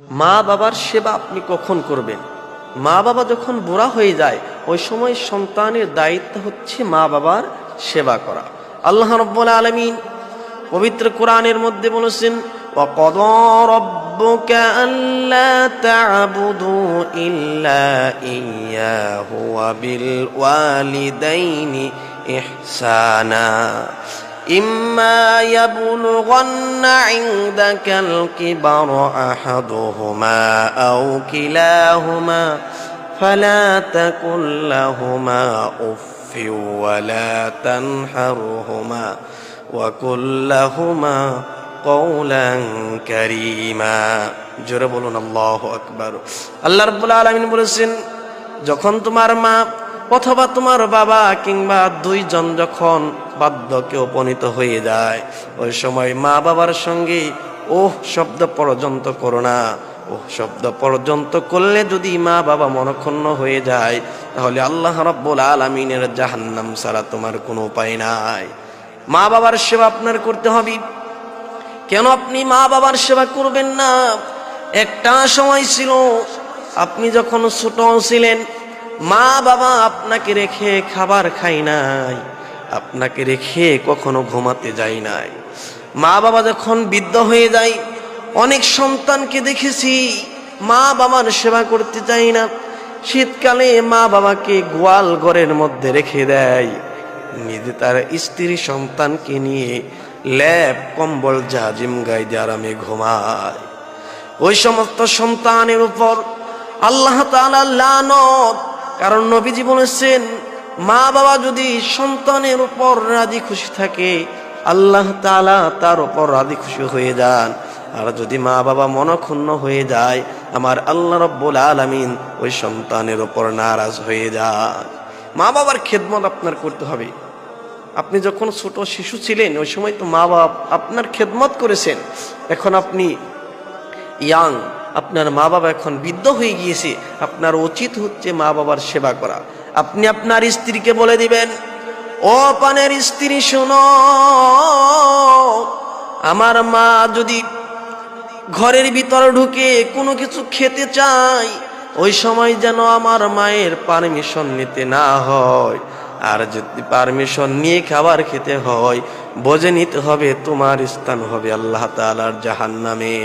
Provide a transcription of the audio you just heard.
মা বাবার সেবা আপনি কখন করবেন? মা বাবা যখন বুড়া হয়ে যায় ওই সময় সন্তানের দায়িত্ব হচ্ছে মা বাবার সেবা করা। আল্লাহ রাব্বুল আলামিন পবিত্র কোরআনের মধ্যে বলেছেন, وَقَضَى رَبُّكَ أَلَّا تَعْبُدُوا إِلَّا إِيَّاهُ وَبِالْوَالِدَيْنِ إِحْسَانًا إِمَّا يَبْلُغَنَّ عِندَكَ الْكِبَرَ أَحَدُهُمَا أَوْ كِلَاهُمَا فَلَا تَقُل لَّهُمَا أُفٍّ وَلَا تَنْهَرْهُمَا وَقُل لَّهُمَا قَوْلًا كَرِيمًا। জোরে বলুন আল্লাহু আকবার। আল্লাহ রাব্বুল আলামিন বলেছেন, যখন তোমার মা অথবা তোমার বাবা কিংবা দুইজন যখন বার্ধক্যে উপনীত হয়ে যায় ওই সময় মা বাবার সঙ্গে ওহ শব্দ পর্যন্ত করো না। ওহ শব্দ পর্যন্ত করলে যদি মা বাবা মনক্ষুণ্ণ হয়ে যায় তাহলে আল্লাহ রাব্বুল আলামিনের জাহান্নাম ছাড়া তোমার কোনো উপায় নাই। মা বাবার সেবা আপনার করতে হবে। কেন আপনি মা বাবার সেবা করবেন না? একটা সময় ছিল আপনি যখন ছোট ছিলেন মা বাবা আপনাকে রেখে খাবার খায় নাই, আপনাকে রেখে কখনো ঘুমাতে যায় নাই। মা বাবা যখন বৃদ্ধ হয়ে যায়, অনেক সন্তানকে দেখেছি মা বাবার সেবা করতে চায় না। শীতকালে মা বাবাকে গোয়াল ঘরের মধ্যে রেখে দেয়, নিজে তার স্ত্রী সন্তানকে নিয়ে ল্যাপ কম্বল জাজিম গায়ে দিয়ে আরামে ঘুমায়। ওই সমস্ত সন্তানের উপর আল্লাহ তাআলা লানত। কারণ নবীজি বলেছেন, মা বাবা যদি সন্তানের উপর রাজি খুশি থাকে আল্লাহ তাআলা তার উপর রাজি খুশি হয়ে যান। আর যদি মা বাবা মনক্ষুণ্ণ হয়ে যায় আমার আল্লাহ রাব্বুল আলামিন ওই সন্তানের উপর নারাজ হয়ে যান। মা বাবার খেদমত আপনার করতে হবে। আপনি যখন ছোট শিশু ছিলেন ওই সময় তো মা বাবা আপনার খেদমত করেছেন। এখন আপনি ইয়াং, আপনার মা বাবা এখন বৃদ্ধ হয়ে গিয়েছে, আপনার উচিত হচ্ছে মা বাবার সেবা করা। আপনি আপনার স্ত্রীকে বলে দিবেন, ও পানের স্ত্রী শোনো, আমার মা যদি ঘরের ভিতরে ঢুকে কোনো কিছু খেতে চায় ওই সময় যেন আমার মায়ের পারমিশন নিতে না হয়। আর যদি পারমিশন নিয়ে খাবার খেতে হয় বুঝে নিতে হবে তোমার স্থান হবে আল্লাহ তাআলার জাহান্নামে।